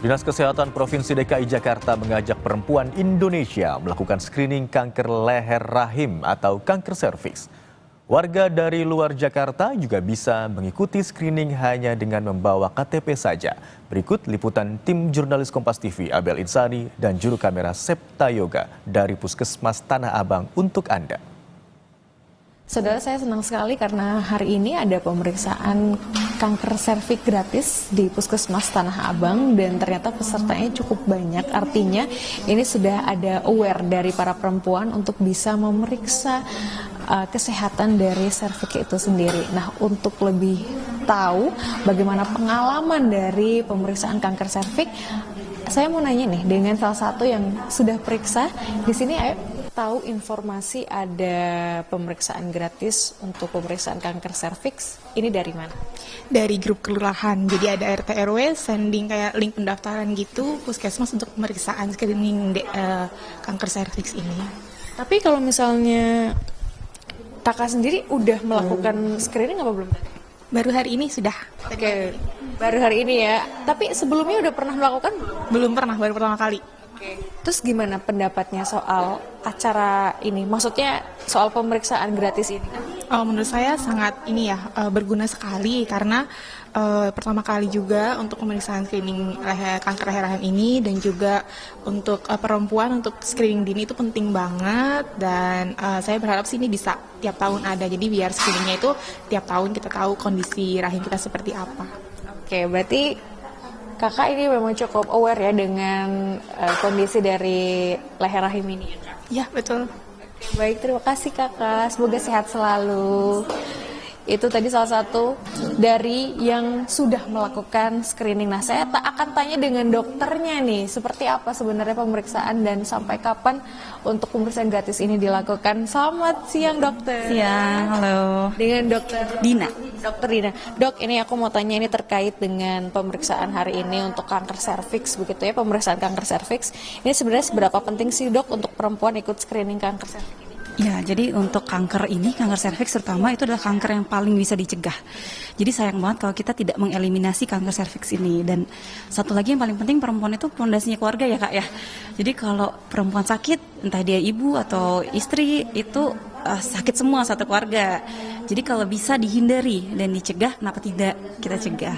Dinas Kesehatan Provinsi DKI Jakarta mengajak perempuan Indonesia melakukan screening kanker leher rahim atau kanker serviks. Warga dari luar Jakarta juga bisa mengikuti screening hanya dengan membawa KTP saja. Berikut liputan tim jurnalis Kompas TV Abel Insani dan juru kamera Septa Yoga dari Puskesmas Tanah Abang untuk Anda. Saudara, saya senang sekali karena hari ini ada pemeriksaan kanker serviks gratis di Puskesmas Tanah Abang dan ternyata pesertanya cukup banyak. Artinya ini sudah ada aware dari para perempuan untuk bisa memeriksa kesehatan dari serviks itu sendiri. Nah, untuk lebih tahu bagaimana pengalaman dari pemeriksaan kanker serviks, saya mau nanya nih dengan salah satu yang sudah periksa di sini. Ayo tahu informasi ada pemeriksaan gratis untuk pemeriksaan kanker serviks. Ini dari mana? Dari grup kelurahan. Jadi ada RT RW sending kayak link pendaftaran gitu puskesmas untuk pemeriksaan screening kanker serviks ini. Tapi kalau misalnya kakak sendiri udah melakukan screening apa belum? Baru hari ini sudah. Oke, baru hari ini ya. Tapi sebelumnya udah pernah melakukan? Belum pernah, baru pertama kali. Terus gimana pendapatnya soal acara ini? Maksudnya soal pemeriksaan gratis ini? Menurut saya sangat berguna sekali karena pertama kali juga untuk pemeriksaan screening kanker leher rahim ini dan juga untuk perempuan untuk screening dini itu penting banget dan saya berharap sih ini bisa tiap tahun ada. Jadi biar screeningnya itu tiap tahun kita tahu kondisi rahim kita seperti apa. Oke, berarti kakak ini memang cukup aware ya dengan kondisi dari leher rahim ini ya, Kak? Ya, betul. Baik, terima kasih kakak. Semoga sehat selalu. Itu tadi salah satu dari yang sudah melakukan screening. Nah, saya akan tanya dengan dokternya nih, seperti apa sebenarnya pemeriksaan dan sampai kapan untuk pemeriksaan gratis ini dilakukan. Selamat siang, dokter. Siang, halo. Dengan dokter Dina. Dokter Dina. Dok, ini aku mau tanya ini terkait dengan pemeriksaan hari ini untuk kanker serviks begitu ya, pemeriksaan kanker serviks. Ini sebenarnya seberapa penting sih, Dok, untuk perempuan ikut screening kanker serviks ini? Ya, jadi untuk kanker ini, kanker serviks terutama itu adalah kanker yang paling bisa dicegah. Jadi sayang banget kalau kita tidak mengeliminasi kanker serviks ini. Dan satu lagi yang paling penting, perempuan itu pondasinya keluarga ya, Kak ya. Jadi kalau perempuan sakit, entah dia ibu atau istri, itu sakit semua satu keluarga. Jadi kalau bisa dihindari dan dicegah, kenapa tidak kita cegah?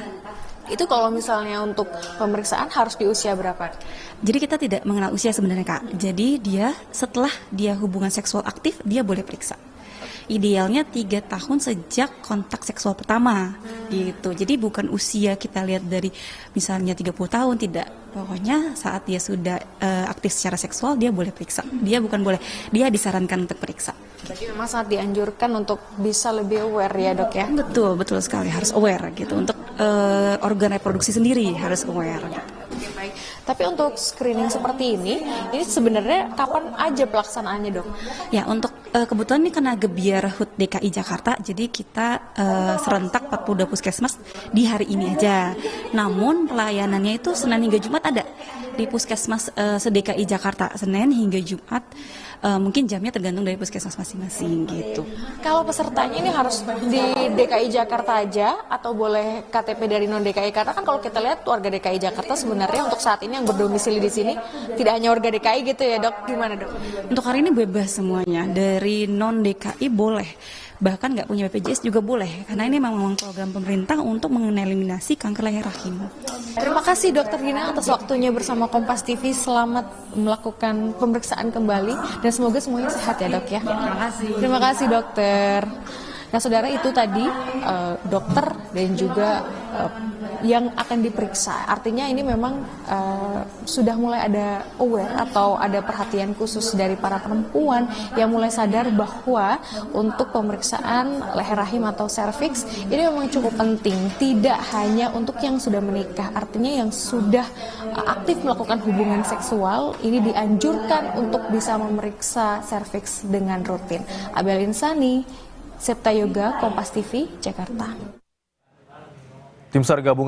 Itu kalau misalnya untuk pemeriksaan harus di usia berapa? Jadi kita tidak mengenal usia sebenarnya, Kak. Jadi dia setelah dia hubungan seksual aktif, dia boleh periksa. Idealnya 3 tahun sejak kontak seksual pertama gitu. Jadi bukan usia kita lihat dari misalnya 30 tahun, tidak. Pokoknya saat dia sudah aktif secara seksual, dia boleh periksa. Dia bukan boleh, dia disarankan untuk periksa. Jadi memang sangat dianjurkan untuk bisa lebih aware ya, Dok ya? Betul, betul sekali, harus aware gitu. Untuk organ reproduksi sendiri harus aware gitu. Oke, baik. Tapi untuk screening seperti ini sebenarnya kapan aja pelaksanaannya, Dok? Ya, untuk kebetulan ini karena Gebiar HUT DKI Jakarta, jadi kita serentak 42 puskesmas di hari ini aja. Namun pelayanannya itu Senin hingga Jumat ada di puskesmas se-DKI Jakarta, Senin hingga Jumat. Mungkin jamnya tergantung dari puskesmas masing-masing gitu. Kalau pesertanya ini harus di DKI Jakarta aja atau boleh KTP dari non DKI? Karena kan kalau kita lihat warga DKI Jakarta sebenarnya untuk saat ini yang berdomisili di sini tidak hanya warga DKI gitu ya, Dok? Gimana, Dok? Untuk hari ini bebas semuanya, dari non DKI boleh. Bahkan nggak punya BPJS juga boleh, karena ini memang program pemerintah untuk mengeliminasi kanker leher rahim. Terima kasih Dokter Dina atas waktunya bersama Kompas TV. Selamat melakukan pemeriksaan kembali dan semoga semuanya sehat ya, Dok ya. Terima kasih. Terima kasih, Dokter. Nah, saudara, itu tadi dokter dan juga yang akan diperiksa. Artinya ini memang sudah mulai ada aware atau ada perhatian khusus dari para perempuan yang mulai sadar bahwa untuk pemeriksaan leher rahim atau serviks ini memang cukup penting. Tidak hanya untuk yang sudah menikah, artinya yang sudah aktif melakukan hubungan seksual ini dianjurkan untuk bisa memeriksa serviks dengan rutin. Abel Insani, Septa Yoga, Kompas TV, Jakarta. Tim SAR gabungan